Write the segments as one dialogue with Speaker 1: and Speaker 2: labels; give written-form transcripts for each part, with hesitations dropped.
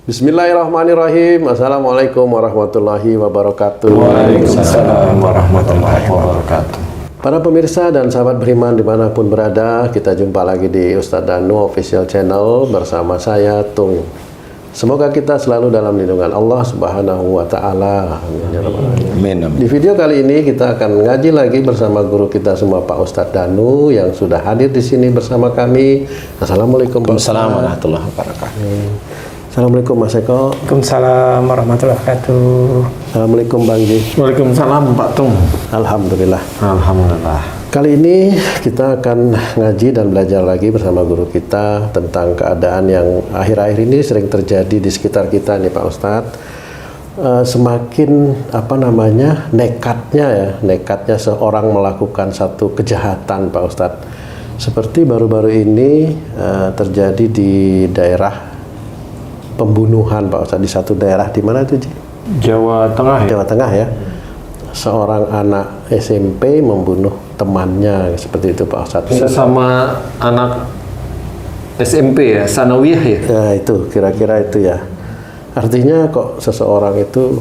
Speaker 1: Bismillahirrahmanirrahim. Assalamualaikum warahmatullahi wabarakatuh.
Speaker 2: Waalaikumsalam warahmatullahi wabarakatuh.
Speaker 1: Para pemirsa dan sahabat beriman dimanapun berada, kita jumpa lagi di Ustadz Danu Official Channel bersama saya, Tung. Semoga kita selalu dalam lindungan Allah Subhanahu wa Ta'ala.
Speaker 2: Amin.
Speaker 1: Di video kali ini kita akan ngaji lagi bersama guru kita semua, Pak Ustadz Danu, yang sudah hadir di sini bersama kami. Assalamualaikum Pak Ustadz.
Speaker 2: Assalamualaikum warahmatullahi wabarakatuh.
Speaker 1: Assalamualaikum Mas Eko.
Speaker 3: Waalaikumsalam warahmatullahi wabarakatuh.
Speaker 1: Assalamualaikum Bang Ji.
Speaker 3: Waalaikumsalam Pak Tung.
Speaker 1: Alhamdulillah.
Speaker 2: Alhamdulillah.
Speaker 1: Kali ini kita akan ngaji dan belajar lagi bersama guru kita tentang keadaan yang akhir-akhir ini sering terjadi di sekitar kita nih Pak Ustadz. Semakin nekatnya seorang melakukan satu kejahatan Pak Ustadz. Seperti baru-baru ini terjadi di daerah pembunuhan Pak Ustadz, di satu daerah. Di mana itu Ji?
Speaker 3: Jawa Tengah ya?
Speaker 1: Jawa Tengah ya. Seorang anak SMP membunuh temannya, seperti itu Pak Ustadz.
Speaker 3: Sesama anak SMP ya, sanawiyah ya?
Speaker 1: Ya itu, kira-kira itu ya. Artinya kok seseorang itu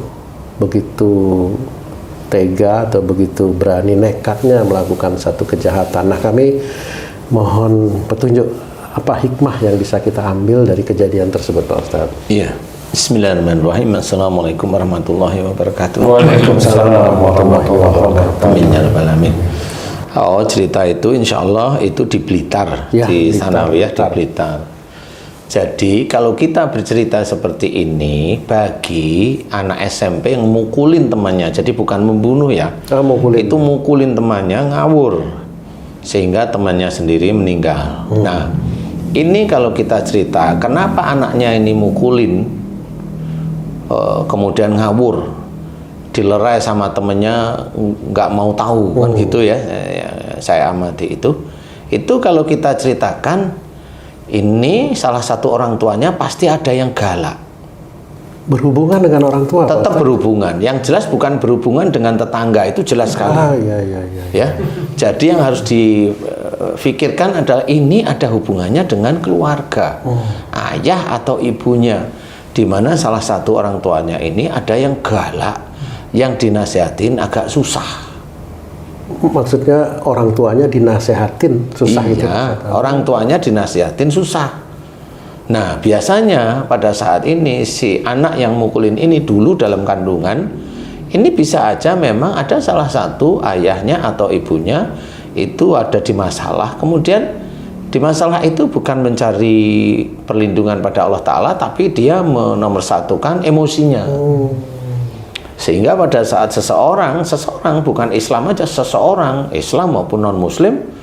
Speaker 1: begitu tega atau begitu berani nekatnya melakukan satu kejahatan. Nah, kami mohon petunjuk apa hikmah yang bisa kita ambil dari kejadian tersebut Pak Ustadz.
Speaker 2: Iya. Bismillahirrahmanirrahim. Assalamualaikum warahmatullahi wabarakatuh.
Speaker 3: Waalaikumsalam warahmatullahi wabarakatuh.
Speaker 2: Amin ya rabbal alamin. Oh, cerita itu insya Allah itu di Blitar,
Speaker 1: Ya,
Speaker 2: di
Speaker 1: Blitar.
Speaker 2: Sanawiyah di Blitar. Jadi kalau kita bercerita seperti ini bagi anak SMP yang mukulin temannya, jadi bukan membunuh ya, itu mukulin temannya, ngawur sehingga temannya sendiri meninggal. Nah, ini kalau kita cerita kenapa anaknya ini mukulin, kemudian ngawur, dilerai sama temennya, nggak mau tahu kan gitu ya, saya amati itu kalau kita ceritakan ini salah satu orang tuanya pasti ada yang galak,
Speaker 1: Berhubungan dengan orang tua
Speaker 2: tetap berhubungan, yang jelas bukan berhubungan dengan tetangga, itu jelas sekali. Ya, jadi yang harus difikirkan adalah ini ada hubungannya dengan keluarga, ayah atau ibunya, di mana salah satu orang tuanya ini ada yang galak, yang dinasihatin agak susah.
Speaker 1: Maksudnya orang tuanya dinasehatin susah gitu.
Speaker 2: Orang tuanya dinasihatin susah. Nah, biasanya pada saat ini si anak yang mukulin ini dulu dalam kandungan, ini bisa aja memang ada salah satu ayahnya atau ibunya itu ada di masalah. Kemudian di masalah itu bukan mencari perlindungan pada Allah Ta'ala, tapi dia menomorsatukan emosinya. Sehingga pada saat seseorang bukan Islam aja, seseorang Islam maupun non-Muslim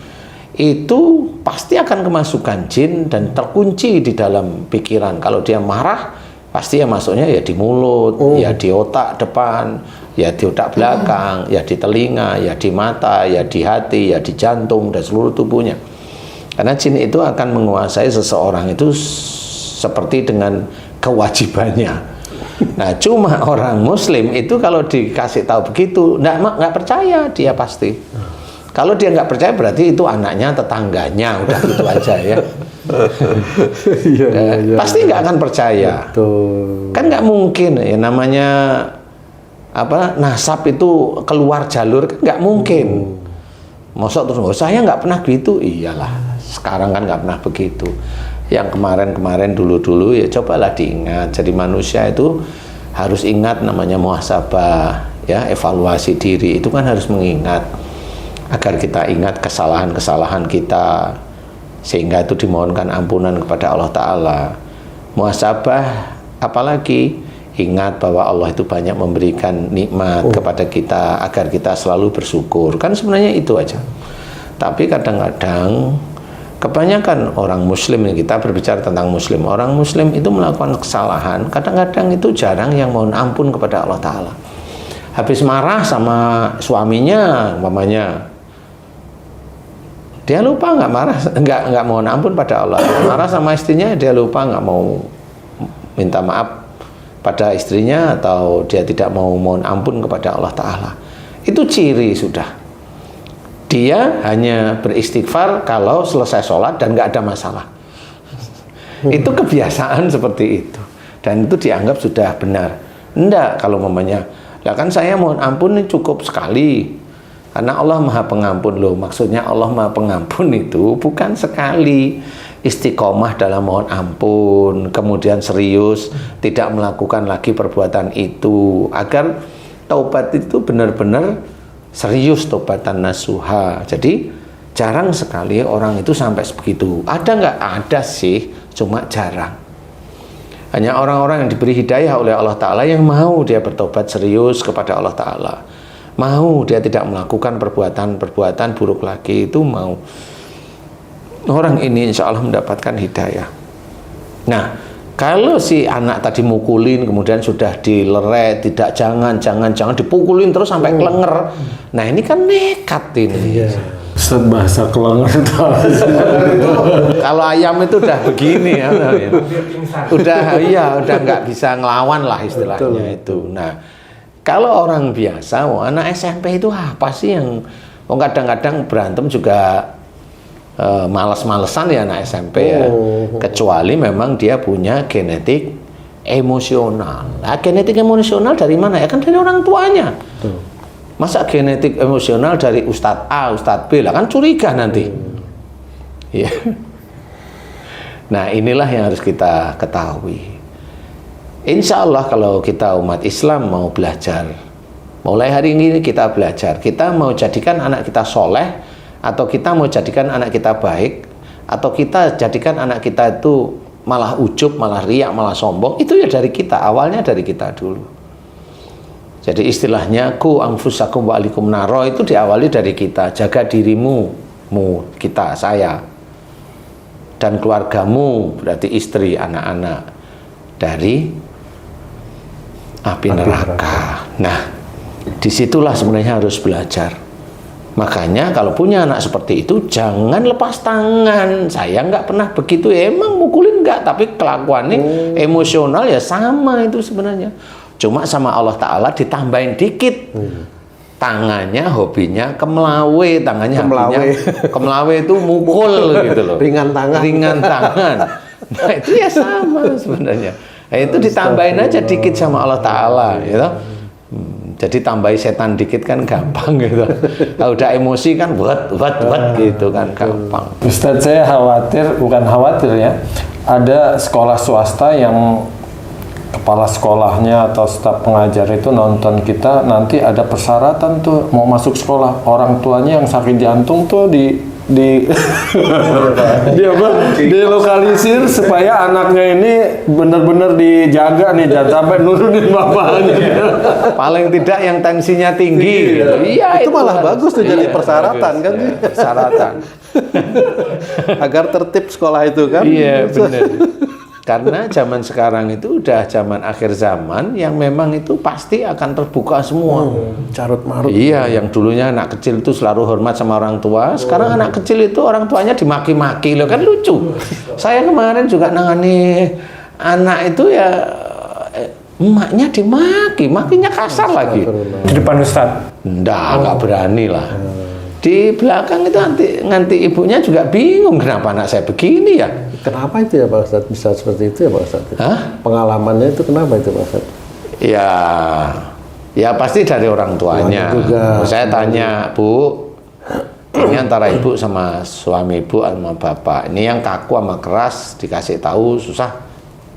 Speaker 2: itu pasti akan kemasukan jin dan terkunci di dalam pikiran. Kalau dia marah, pasti ya masuknya ya di mulut, ya di otak depan, ya di otak belakang, ya di telinga, ya di mata, ya di hati, ya di jantung dan seluruh tubuhnya. Karena jin itu akan menguasai seseorang itu seperti dengan kewajibannya. Nah, cuma orang Muslim itu kalau dikasih tahu begitu, nggak percaya dia pasti. Kalau dia nggak percaya berarti itu anaknya, tetangganya, udah gitu aja ya. Pasti nggak akan percaya.
Speaker 1: Betul.
Speaker 2: Kan nggak mungkin ya, namanya nasab itu keluar jalur, kan nggak mungkin. Masa terus saya nggak pernah gitu, iyalah. Sekarang kan nggak pernah begitu. Yang kemarin dulu ya cobalah diingat. Jadi manusia itu harus ingat namanya muhasabah, ya, evaluasi diri itu kan harus mengingat agar kita ingat kesalahan-kesalahan kita, sehingga itu dimohonkan ampunan kepada Allah Ta'ala. Muhasabah, apalagi ingat bahwa Allah itu banyak memberikan nikmat kepada kita agar kita selalu bersyukur. Kan sebenarnya itu aja. Tapi kadang-kadang kebanyakan orang Muslim, kita berbicara tentang Muslim, orang Muslim itu melakukan kesalahan, kadang-kadang itu jarang yang mohon ampun kepada Allah Ta'ala. Habis marah sama suaminya, umpamanya, dia lupa nggak mohon ampun pada Allah. Marah sama istrinya, dia lupa nggak mau minta maaf pada istrinya, atau dia tidak mau mohon ampun kepada Allah Ta'ala. Itu ciri sudah. Dia hanya beristighfar kalau selesai sholat dan nggak ada masalah. Itu kebiasaan seperti itu. dan itu dianggap sudah benar. Enggak, kalau mamanya, lah kan saya mohon ampun ini cukup sekali. Karena Allah Maha Pengampun loh. Maksudnya Allah Maha Pengampun itu bukan sekali. Istiqomah dalam mohon ampun, kemudian serius, tidak melakukan lagi perbuatan itu, agar taubat itu benar-benar serius, taubatan nasuha. Jadi jarang sekali orang itu sampai sebegitu. Ada nggak? Ada sih, cuma jarang. Hanya orang-orang yang diberi hidayah oleh Allah Ta'ala yang mau dia bertobat serius kepada Allah Ta'ala. Mau dia tidak melakukan perbuatan-perbuatan buruk lagi, itu mau. Orang ini insya Allah mendapatkan hidayah. Nah, kalau si anak tadi mukulin, kemudian sudah dileret, tidak, jangan dipukulin terus sampai kelenger. Nah, ini kan nekat ini.
Speaker 1: Iya.
Speaker 3: Ustaz, bahasa kelenger itu apa sih?
Speaker 2: Kalau ayam itu udah begini ya, udah nggak bisa ngelawan lah istilahnya.
Speaker 1: Betul.
Speaker 2: Itu. Nah, kalau orang biasa, anak SMP itu apa sih yang kadang-kadang berantem juga males-malesan ya anak SMP ya. Kecuali memang dia punya genetik emosional. Nah, genetik emosional dari mana ya? Kan dari orang tuanya. Masa genetik emosional dari Ustadz A, Ustadz B, lah kan curiga nanti. Ya. Nah, inilah yang harus kita ketahui. Insya Allah kalau kita umat Islam mau belajar, mulai hari ini kita belajar, kita mau jadikan anak kita soleh, atau kita mau jadikan anak kita baik, atau kita jadikan anak kita itu malah ujub, malah riak, malah sombong, itu ya dari kita, awalnya dari kita dulu. Jadi istilahnya ku anfusakum wa alikum naro itu diawali dari kita. Jaga dirimu, kita, saya, dan keluargamu, berarti istri, anak-anak, dari api neraka. Nah, disitulah sebenarnya harus belajar. Makanya kalau punya anak seperti itu jangan lepas tangan. Saya nggak pernah begitu, emang mukulin nggak, tapi kelakuannya emosional ya sama itu sebenarnya. Cuma sama Allah Ta'ala ditambahin dikit. Tangannya hobinya kemelawe, kemelawe itu mukul gitu loh.
Speaker 1: Ringan tangan.
Speaker 2: Nah, itu ya sama sebenarnya. Nah, itu ditambahin aja dikit sama Allah Ta'ala gitu. Jadi tambahin setan dikit kan gampang gitu. Kalau udah emosi kan buat gitu kan gampang.
Speaker 3: Ustadz, saya khawatir, bukan khawatir ya, ada sekolah swasta yang kepala sekolahnya atau staf pengajar itu nonton kita, nanti ada persyaratan tuh mau masuk sekolah, orang tuanya yang sakit jantung tuh dilokalisir supaya anaknya ini benar-benar dijaga nih, jangan sampai nurunin bapaknya.
Speaker 2: Paling tidak yang tensinya tinggi gitu.
Speaker 1: Iya, itu malah bagus tuh jadi persyaratan kan.
Speaker 2: Iya, persyaratan.
Speaker 1: Agar tertib sekolah itu kan.
Speaker 2: Iya, benar. Karena zaman sekarang itu udah zaman akhir zaman yang memang itu pasti akan terbuka semua.
Speaker 1: Carut marut.
Speaker 2: Iya, yang dulunya anak kecil itu selalu hormat sama orang tua, sekarang anak kecil itu orang tuanya dimaki-maki, loh kan lucu. Saya kemarin juga nangani anak itu ya emaknya dimaki, makinya kasar lagi.
Speaker 3: Di depan Ustadz?
Speaker 2: Nggak berani lah. Di belakang itu nanti ibunya juga bingung kenapa anak saya begini ya.
Speaker 1: Kenapa itu ya Pak Ustadz bisa seperti itu ya Pak Ustadz?
Speaker 2: Hah?
Speaker 1: Pengalamannya itu kenapa itu Pak Ustadz?
Speaker 2: Ya pasti dari orang tuanya.
Speaker 1: Juga.
Speaker 2: Saya tanya, Bu, ini antara ibu sama suami ibu sama bapak, ini yang kaku sama keras dikasih tahu susah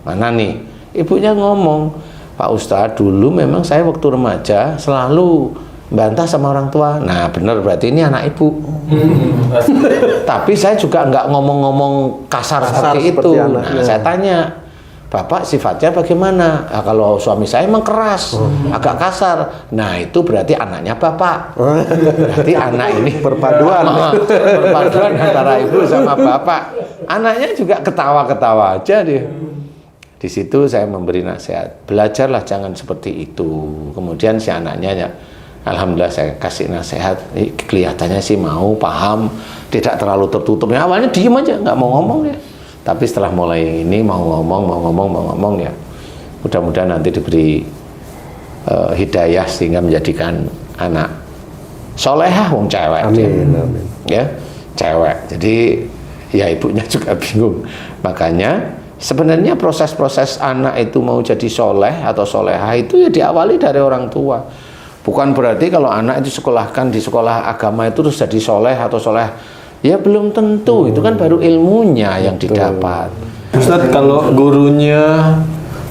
Speaker 2: mana nih? Ibunya ngomong, Pak Ustadz, dulu memang saya waktu remaja selalu bantah sama orang tua. Nah benar, berarti ini anak ibu. Tapi saya juga nggak ngomong-ngomong kasar seperti itu. Nah, saya tanya, Bapak sifatnya bagaimana? Nah, kalau suami saya emang keras, agak kasar. Nah itu berarti anaknya Bapak. Berarti anak ini perpaduan antara ibu sama bapak. Anaknya juga ketawa-ketawa aja dia. Di situ saya memberi nasihat, belajarlah jangan seperti itu. Kemudian si anaknya ya, alhamdulillah saya kasih nasihat, kelihatannya sih mau, paham, tidak terlalu tertutup. Ya, awalnya diem aja, nggak mau ngomong ya. Tapi setelah mulai ini mau ngomong ya, mudah-mudahan nanti diberi hidayah sehingga menjadikan anak solehah, wong cewek.
Speaker 1: Amin, amin.
Speaker 2: Ya, cewek. Jadi ya ibunya juga bingung. Makanya Sebenarnya proses-proses anak itu mau jadi soleh atau soleha itu ya diawali dari orang tua. Bukan berarti kalau anak itu sekolahkan di sekolah agama itu terus jadi soleh atau soleh. Ya belum tentu, itu kan baru ilmunya yang didapat.
Speaker 3: Ustadz, kalau gurunya,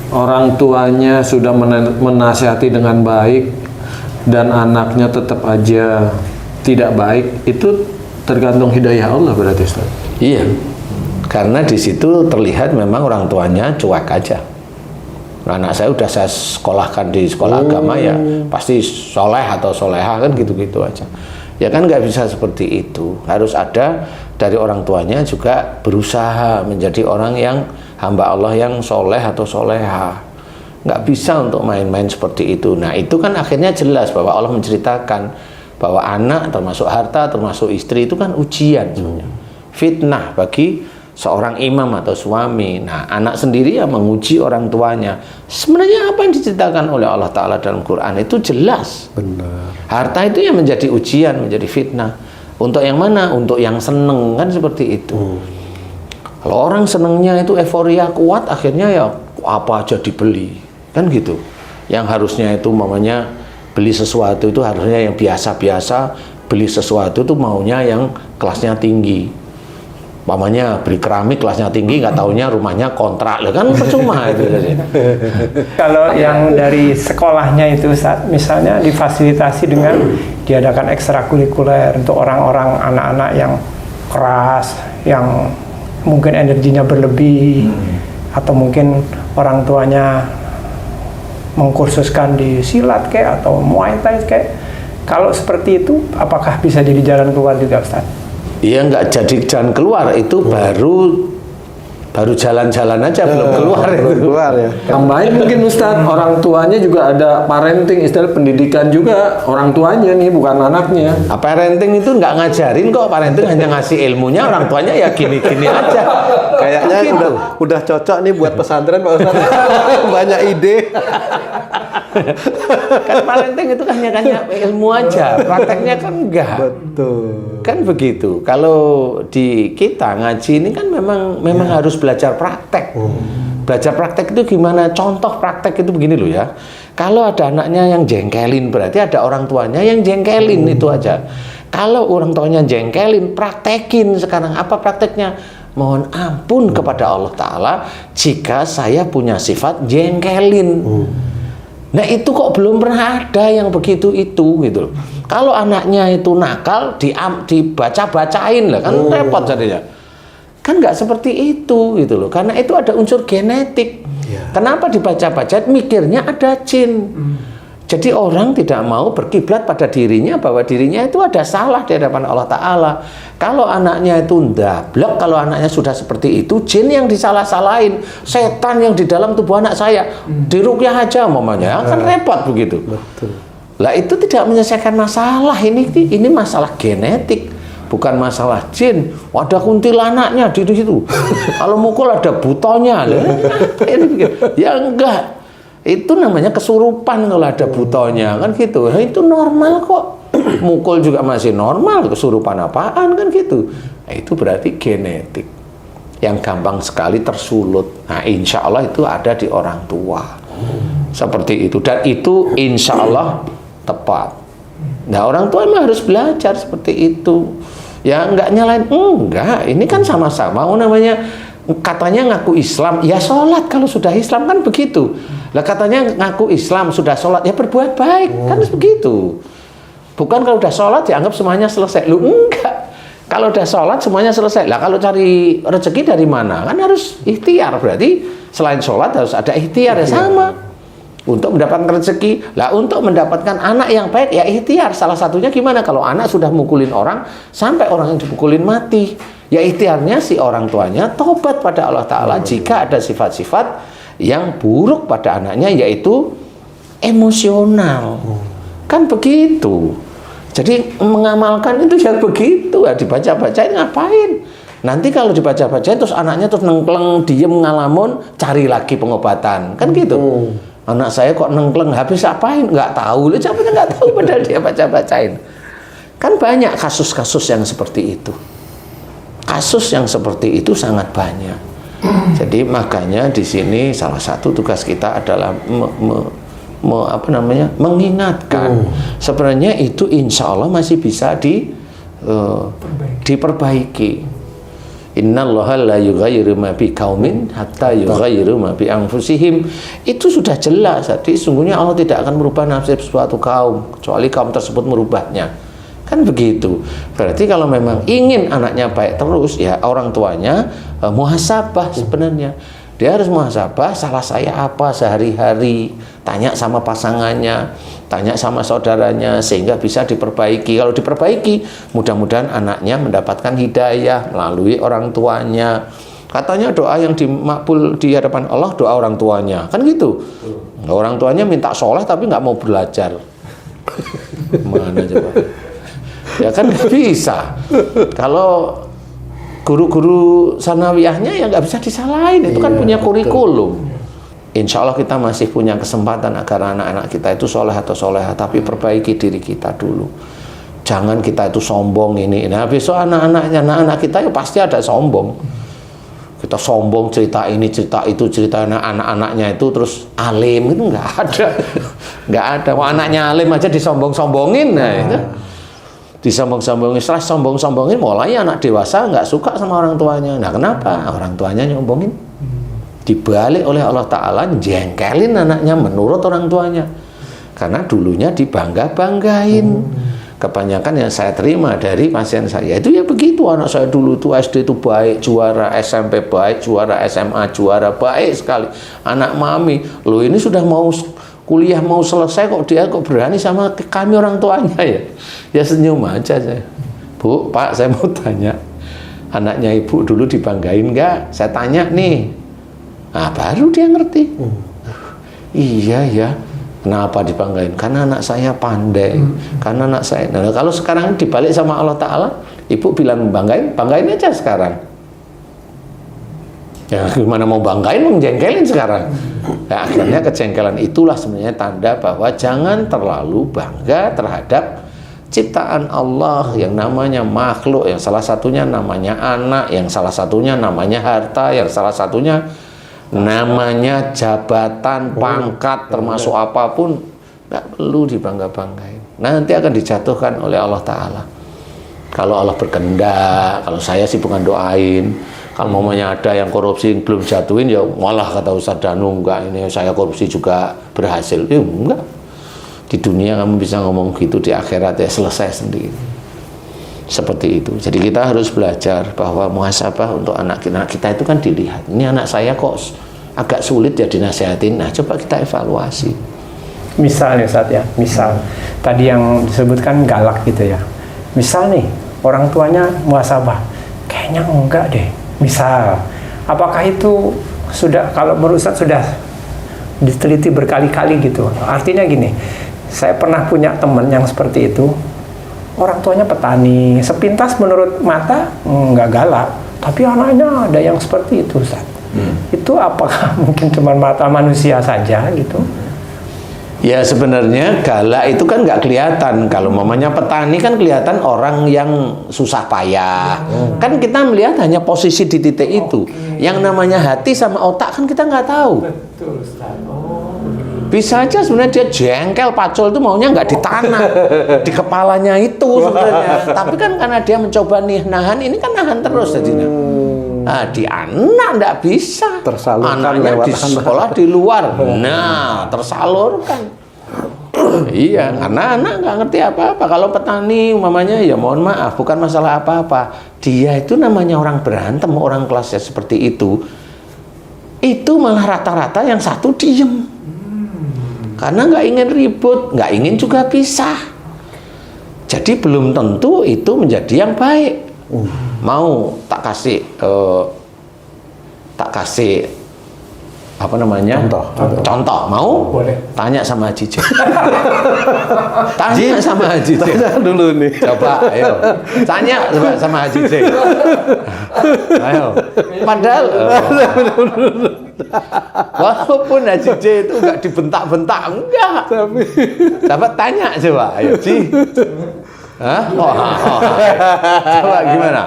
Speaker 3: orang tuanya sudah menasihati dengan baik dan anaknya tetap aja tidak baik, itu tergantung hidayah Allah berarti, Ustaz?
Speaker 2: Iya, karena di situ terlihat memang orang tuanya cuek aja. Anak saya udah saya sekolahkan di sekolah agama ya pasti soleh atau soleha kan gitu-gitu aja. Ya kan nggak bisa seperti itu. Harus ada dari orang tuanya juga berusaha menjadi orang yang hamba Allah yang soleh atau soleha. Nggak bisa untuk main-main seperti itu. Nah itu kan akhirnya jelas bahwa Allah menceritakan bahwa anak termasuk harta termasuk istri itu kan ujian sebenarnya. Fitnah bagi seorang imam atau suami. Nah anak sendiri yang menguji orang tuanya. Sebenarnya apa yang diceritakan oleh Allah Ta'ala dalam Quran itu jelas.
Speaker 1: Benar.
Speaker 2: Harta itu yang menjadi ujian, menjadi fitnah. Untuk yang mana? Untuk yang seneng, kan seperti itu. Kalau orang senengnya itu euforia kuat, akhirnya ya apa aja dibeli, kan gitu. Yang harusnya itu mamanya beli sesuatu itu harusnya yang biasa-biasa, beli sesuatu itu maunya yang kelasnya tinggi. Mamanya beli keramik kelasnya tinggi, nggak taunya rumahnya kontrak, kan percuma itu.
Speaker 4: Kalau yang dari sekolahnya itu Ustaz, misalnya difasilitasi dengan diadakan ekstrakurikuler untuk orang-orang anak-anak yang keras, yang mungkin energinya berlebih, atau mungkin orang tuanya mengkursuskan di silat kayak atau muay thai kayak. Kalau seperti itu, apakah bisa jadi jalan keluar juga Ustaz?
Speaker 2: Iya nggak jadi jalan keluar, itu baru jalan-jalan aja, belum keluar itu.
Speaker 1: Keluar ya.
Speaker 3: Tambahin mungkin Ustadz, orang tuanya juga ada parenting, istilah pendidikan juga orang tuanya nih, bukan anaknya.
Speaker 2: Parenting itu nggak ngajarin kok, parenting hanya ngasih ilmunya, orang tuanya ya gini-gini aja.
Speaker 1: Kayaknya
Speaker 2: Gitu.
Speaker 1: udah cocok nih buat pesantren Pak Ustadz. Banyak ide.
Speaker 2: Kan parenting itu kan hanya ilmu aja, prakteknya kan enggak.
Speaker 1: Betul.
Speaker 2: Kan begitu. Kalau di kita ngaji ini kan memang harus belajar praktek. Belajar praktek itu gimana? Contoh praktek itu begini loh ya. Kalau ada anaknya yang jengkelin, berarti ada orang tuanya yang jengkelin, itu aja. Kalau orang tuanya jengkelin, praktekin sekarang. Apa prakteknya? Mohon ampun kepada Allah Ta'ala jika saya punya sifat jengkelin. Nah itu kok belum pernah ada yang begitu itu gitu. Kalau anaknya itu nakal dibaca-bacain lah kan repot jadinya. Kan nggak seperti itu gitu loh. Karena itu ada unsur genetik. Kenapa dibaca-bacain? Mikirnya ada jin. Jadi orang tidak mau berkiblat pada dirinya bahwa dirinya itu ada salah di hadapan Allah Ta'ala. Kalau anaknya itu ndablek, kalau anaknya sudah seperti itu, jin yang disalah-salahin, setan yang di dalam tubuh anak saya, diruqyah aja mamanya, kan repot begitu.
Speaker 1: Betul.
Speaker 2: Lah itu tidak menyelesaikan masalah, ini masalah genetik, bukan masalah jin. Ada kuntilanaknya di situ. Kalau mukul ada butonya. Ya enggak. Itu namanya kesurupan kalau ada butonya, kan gitu. Nah, itu normal kok. Mukul juga masih normal, kesurupan apaan kan gitu. Nah, itu berarti genetik yang gampang sekali tersulut. Nah, insya Allah itu ada di orang tua. Seperti itu. Dan itu insya Allah tepat. Nah, orang tua emang harus belajar seperti itu. Ya enggak nyalain, enggak. Ini kan sama-sama namanya katanya ngaku Islam, ya sholat kalau sudah Islam kan begitu. Lah katanya ngaku Islam sudah sholat, ya berbuat baik kan begitu. Bukan kalau udah sholat dianggap semuanya selesai. Lu enggak. Kalau udah sholat semuanya selesai. Lah kalau cari rezeki dari mana? Kan harus ikhtiar. Berarti selain sholat harus ada ikhtiar ya sama. Untuk mendapatkan rezeki. Lah untuk mendapatkan anak yang baik ya ikhtiar. Salah satunya gimana? Kalau anak sudah mukulin orang sampai orang yang dipukulin mati. Ya ikhtiarnya si orang tuanya tobat pada Allah Ta'ala jika ada sifat-sifat yang buruk pada anaknya, yaitu emosional. Kan begitu. Jadi mengamalkan itu ya begitu ya, dibaca-bacain ngapain? Nanti kalau dibaca-bacain terus anaknya terus nengkleng, diem, ngalamun, cari lagi pengobatan. Kan gitu. Anak saya kok nengkleng, habis apain? Nggak tahu. Lu siapa nggak tahu padahal dia baca-bacain. Kan banyak kasus-kasus yang seperti itu. Kasus yang seperti itu sangat banyak. Jadi makanya di sini salah satu tugas kita adalah mengingatkan. Sebenarnya itu insya Allah masih bisa diperbaiki. Innallaha la yughayyiru ma biqaumin hatta yughayyiru ma bi anfusihim. Itu sudah jelas. Jadi sungguhnya Allah tidak akan merubah nasib suatu kaum kecuali kaum tersebut merubahnya. Kan begitu. Berarti kalau memang ingin anaknya baik terus, ya orang tuanya muhasabah sebenarnya. Dia harus muhasabah, salah saya apa sehari-hari, tanya sama pasangannya, tanya sama saudaranya, sehingga bisa diperbaiki. Kalau diperbaiki, mudah-mudahan anaknya mendapatkan hidayah melalui orang tuanya. Katanya doa yang dimakbul di hadapan Allah, doa orang tuanya. Kan gitu. Orang tuanya minta soleh tapi nggak mau belajar. Mana coba? Ya kan nggak bisa. Kalau guru-guru sanawiyahnya ya nggak bisa disalahin, itu kan punya kurikulum. Insya Allah kita masih punya kesempatan agar anak-anak kita itu soleh atau soleha, tapi perbaiki diri kita dulu. Jangan kita itu sombong ini. Nah besok anak-anak kita ya pasti ada sombong. Kita sombong cerita ini, cerita itu, cerita anak-anaknya itu terus alim, itu nggak ada. Nggak ada. Wah, anaknya alim aja disombong-sombongin. Nah, itu disombong-sombongin, setelah sombong-sombongin mulai anak dewasa nggak suka sama orang tuanya. Nah kenapa? Orang tuanya nyombongin. Dibalik oleh Allah Ta'ala, jengkelin anaknya menurut orang tuanya. Karena dulunya dibangga-banggain. Kebanyakan yang saya terima dari pasien saya itu ya begitu. Anak saya dulu tuh SD itu baik, juara SMP baik, juara SMA juara baik sekali. Anak mami, lo ini sudah mau kuliah mau selesai kok dia kok berani sama kami orang tuanya ya. Ya senyum aja saya. Bu, Pak, saya mau tanya, anaknya ibu dulu dibanggain nggak? Saya tanya nih. Nah, baru dia ngerti. Iya ya. Kenapa dibanggain? Karena anak saya pandai. Karena anak saya. Nah, kalau sekarang dibalik sama Allah Ta'ala, ibu bilang banggain aja sekarang. Ya gimana mau banggain, menjengkelin sekarang. Nah, akhirnya kejengkelan itulah sebenarnya tanda bahwa jangan terlalu bangga terhadap ciptaan Allah yang namanya makhluk, yang salah satunya namanya anak, yang salah satunya namanya harta, yang salah satunya namanya jabatan, pangkat, termasuk apapun. Nggak perlu dibangga-banggain. Nanti akan dijatuhkan oleh Allah Ta'ala. Kalau Allah berkehendak, kalau saya sih bukan doain. Kalau mamanya ada yang korupsi belum jatuhin, ya malah kata Ustaz Danu, enggak, ini saya korupsi juga berhasil. Ya enggak. Di dunia kamu bisa ngomong gitu, di akhirat ya selesai sendiri. Seperti itu. Jadi kita harus belajar bahwa muhasabah untuk anak kita itu kan dilihat. Ini anak saya kok agak sulit ya dinasihatin. Nah, coba kita evaluasi.
Speaker 4: Misalnya Ustaz ya, misal tadi yang disebutkan galak gitu ya. Misal nih, orang tuanya muhasabah, kayaknya enggak deh. Misal, apakah itu sudah, kalau menurut Ustaz sudah diteliti berkali-kali gitu? Artinya gini, saya pernah punya teman yang seperti itu. Orang tuanya petani, sepintas menurut mata nggak galak, tapi anaknya ada yang seperti itu, Ustaz. Itu apakah mungkin cuma mata manusia saja gitu?
Speaker 2: Ya sebenarnya galak itu kan nggak kelihatan. Kalau mamanya petani kan kelihatan orang yang susah payah. Kan kita melihat hanya posisi di titik itu. Yang namanya hati sama otak kan kita nggak tahu.
Speaker 4: Betul, Ustaz.
Speaker 2: Bisa aja sebenarnya dia jengkel, pacul itu maunya nggak di tanah, di kepalanya itu sebenarnya. Tapi kan karena dia mencoba nahan, ini kan nahan terus jadinya. Nah, di anak nggak bisa.
Speaker 1: Tersalurkan
Speaker 2: anaknya
Speaker 1: lewat
Speaker 2: di sekolah di luar. Nah, tersalurkan. Iya, karena anak nggak ngerti apa-apa. Kalau petani, mamanya ya mohon maaf, bukan masalah apa-apa. Dia itu namanya orang berantem, orang kelasnya seperti itu malah rata-rata yang satu diem. Karena nggak ingin ribut, nggak ingin juga pisah. Jadi belum tentu itu menjadi yang baik. Mau tak kasih apa namanya? Contoh. Mau?
Speaker 4: Boleh.
Speaker 2: Tanya sama Haji J. Tanya sama Haji J.
Speaker 1: Tanya dulu nih.
Speaker 2: Coba, ayo. Tanya sama Haji J. Ayo. Padahal walaupun Haji J itu enggak dibentak-bentak, enggak. Tapi tanya coba, ayo Ji. Hah? Coba gimana?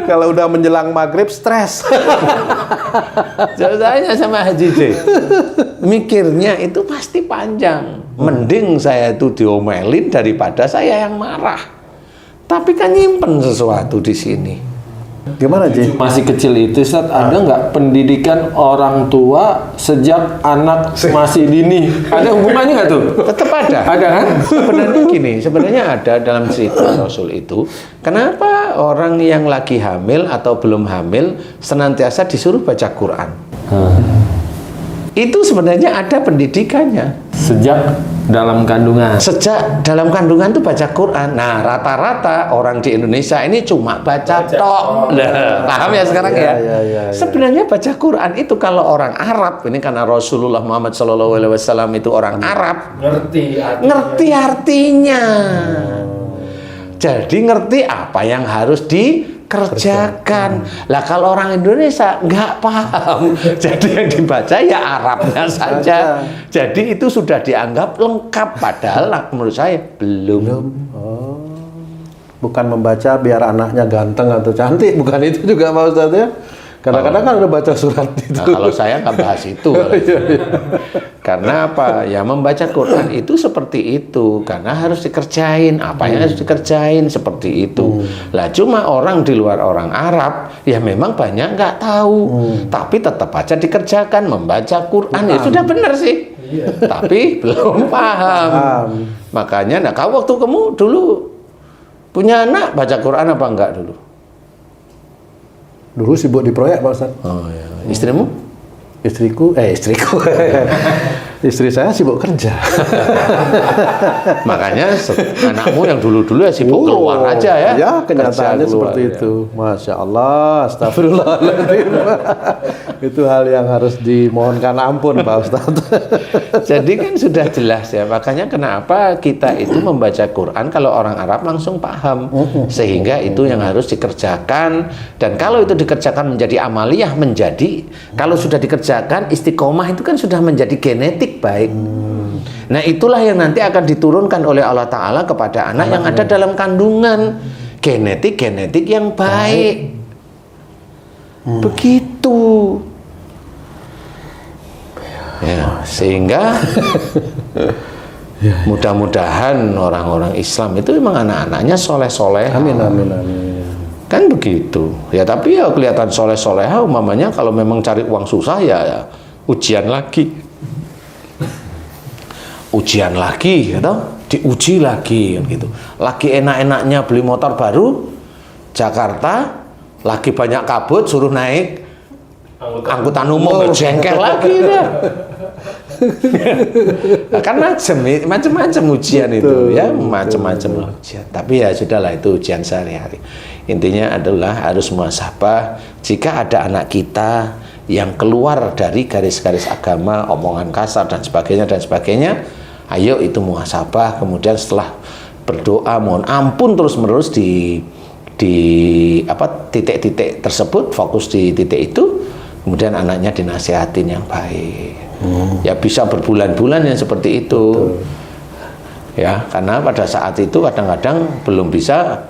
Speaker 1: Kalau udah menjelang maghrib stres.
Speaker 2: Saya sama Haji J, mikirnya itu pasti panjang. Mending saya itu diomelin daripada saya yang marah. Tapi kan nyimpen sesuatu di sini.
Speaker 1: Gimana Ji?
Speaker 3: Masih kecil itu Ustaz, ada nggak pendidikan orang tua sejak anak masih dini? Ada hubungannya nggak tuh?
Speaker 2: Tetap ada.
Speaker 3: Ada kan?
Speaker 2: Sebenarnya gini, sebenarnya ada dalam cerita Rasul itu. Kenapa orang yang lagi hamil atau belum hamil senantiasa disuruh baca Quran? Itu sebenarnya ada pendidikannya.
Speaker 3: Sejak dalam kandungan.
Speaker 2: Sejak dalam kandungan tuh baca Quran. Nah, rata-rata orang di Indonesia ini cuma baca tok. Nah, paham ya sekarang ya? Sebenarnya baca Quran itu kalau orang Arab, ini karena Rasulullah Muhammad SAW itu orang Arab, ngerti artinya. Jadi ngerti apa yang harus dikerjakan. Lah kalau orang Indonesia nggak paham, jadi yang dibaca ya Arabnya saja. Jadi itu sudah dianggap lengkap, padahal menurut saya belum.
Speaker 1: Oh. Bukan membaca biar anaknya ganteng atau cantik, bukan itu juga Pak Ustadz ya? Kadang-kadang kan udah baca surat itu.
Speaker 2: Nah, kalau saya nggak bahas itu. Karena apa? Ya membaca Quran itu seperti itu. Karena harus dikerjain. Apa yang harus dikerjain seperti itu. Lah cuma orang di luar orang Arab, ya memang banyak nggak tahu. Tapi tetap aja dikerjakan. Membaca Quran. Ya sudah benar sih. Tapi belum paham. Makanya, nah waktu kamu dulu punya anak, baca Quran apa enggak dulu?
Speaker 1: Dulu sibuk di proyek Pak Ustadz.
Speaker 2: Oh ya. Istrimu?
Speaker 1: Istriku. Istri saya sibuk kerja.
Speaker 2: Makanya anakmu yang dulu-dulu ya sibuk keluar aja ya.
Speaker 1: Ya, kenyataannya
Speaker 2: keluar,
Speaker 1: seperti
Speaker 2: ya.
Speaker 1: itu. Masya Allah, astagfirullahaladzim. Itu hal yang harus dimohonkan ampun Pak Ustadz.
Speaker 2: Jadi kan sudah jelas ya. Makanya kenapa kita itu membaca Quran kalau orang Arab langsung paham. Sehingga itu yang harus dikerjakan. Dan kalau itu dikerjakan menjadi amaliyah, kalau sudah dikerjakan istiqomah itu kan sudah menjadi genetik baik. Nah itulah yang nanti akan diturunkan oleh Allah Ta'ala kepada anak yang ada dalam kandungan. Genetik yang baik. Begitu. Ya, sehingga mudah-mudahan orang-orang Islam itu memang anak-anaknya soleh-soleh.
Speaker 1: Amin.
Speaker 2: Kan begitu. Ya tapi ya kelihatan soleh-soleha umpamanya kalau memang cari uang susah ya ujian lagi. Ujian lagi, gitu, diuji lagi, gitu. Lagi enak-enaknya beli motor baru, Jakarta, lagi banyak kabut, suruh naik angkutan umum, jengkel lagi dah. Nah, kan macam-macam ujian itu, ya, macam-macam ujian. Tapi ya sudahlah, itu ujian sehari-hari. Intinya adalah harus muhasabah. Jika ada anak kita yang keluar dari garis-garis agama, omongan kasar dan sebagainya, ayo itu muhasabah. Kemudian setelah berdoa mohon ampun terus-menerus di titik-titik tersebut, fokus di titik itu, kemudian anaknya dinasihatin yang baik. Ya bisa berbulan-bulan yang seperti itu. Betul. Ya, karena pada saat itu kadang-kadang belum bisa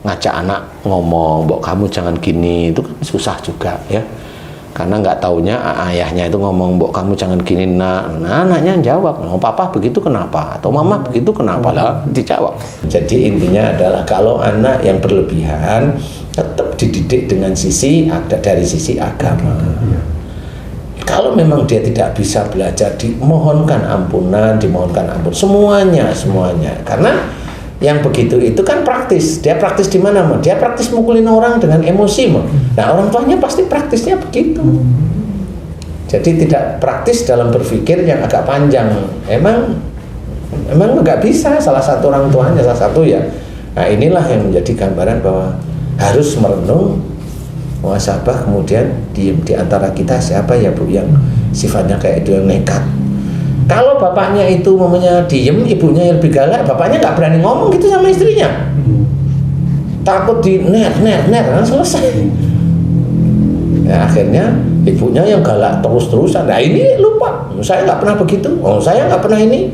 Speaker 2: ngajak anak ngomong, "Mbok kamu jangan gini." Itu kan susah juga ya. Karena nggak taunya ayahnya itu ngomong, "Mbok kamu jangan gini, nak." Nah, anaknya jawab, "Oh, papa begitu kenapa?" Atau "Mama begitu kenapa?" Lah dijawab. Jadi intinya adalah kalau anak yang berlebihan tetap dididik dengan dari sisi agama. Kalau memang dia tidak bisa belajar, dimohonkan ampun semuanya. Karena yang begitu itu kan praktis. Dia praktis di mana? Dia praktis mukulin orang dengan emosi. Nah, orang tuanya pasti praktisnya begitu. Jadi tidak praktis dalam berpikir yang agak panjang. Emang nggak bisa salah satu orang tuanya, salah satu ya. Nah, inilah yang menjadi gambaran bahwa harus merenung, muhasabah, kemudian diem di antara kita siapa ya Bu yang sifatnya kayak itu, yang nekat. Kalau bapaknya itu mamanya diem, ibunya yang lebih galak, bapaknya nggak berani ngomong gitu sama istrinya, takut di ner kan selesai. Ya, akhirnya ibunya yang galak terus-terusan. Nah ini lupa, saya nggak pernah begitu, saya nggak pernah ini,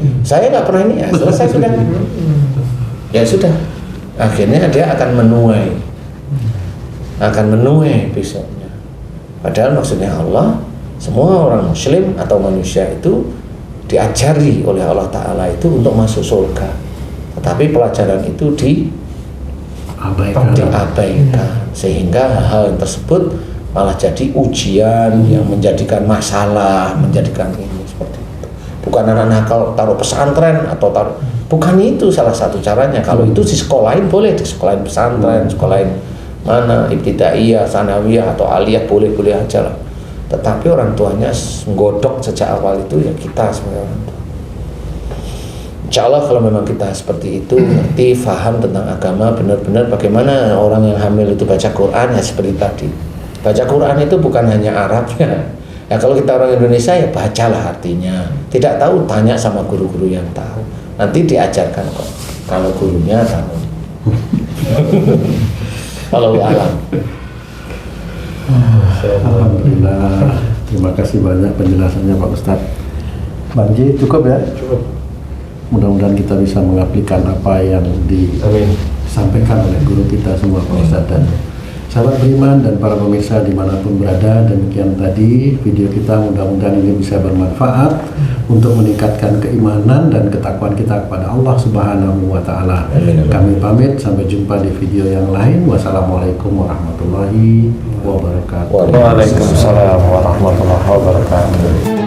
Speaker 2: ya selesai sudah. ya sudah, akhirnya dia akan menuai besoknya. Padahal maksudnya Allah, semua orang muslim atau manusia itu diajari oleh Allah Ta'ala itu untuk masuk surga, tetapi pelajaran itu diabaikan, sehingga hal yang tersebut malah jadi ujian yang menjadikan masalah, menjadikan ini seperti itu. Bukan anak nakal taruh pesantren atau bukan itu salah satu caranya. Kalau itu di sekolahin boleh, di sekolahin pesantren, sekolahin mana, ibtidaiyah, sanawiyah atau aliyah boleh-boleh aja lah. Tetapi orang tuanya menggodok sejak awal itu ya kita sebagai orang tua. Insya Allah kalau memang kita seperti itu, ngerti, faham tentang agama, benar-benar bagaimana orang yang hamil itu baca Quran, ya seperti tadi. Baca Quran itu bukan hanya Arabnya. Ya kalau kita orang Indonesia ya bacalah artinya. Tidak tahu tanya sama guru-guru yang tahu. Nanti diajarkan kok. Kalau gurunya tahu. Kalau alam.
Speaker 1: Alhamdulillah. Terima kasih banyak penjelasannya Pak Ustadz.
Speaker 3: Banji cukup ya?
Speaker 1: Cukup. Mudah-mudahan kita bisa mengaplikan apa yang disampaikan oleh guru kita semua Pak Ustadz dan sahabat beriman dan para pemirsa dimanapun berada. Demikian tadi video kita, mudah-mudahan ini bisa bermanfaat untuk meningkatkan keimanan dan ketakwaan kita kepada Allah Subhanahu wa Ta'ala. Kami pamit, sampai jumpa di video yang lain. Wassalamualaikum warahmatullahi wabarakatuh.
Speaker 3: Waalaikumsalam warahmatullahi wabarakatuh.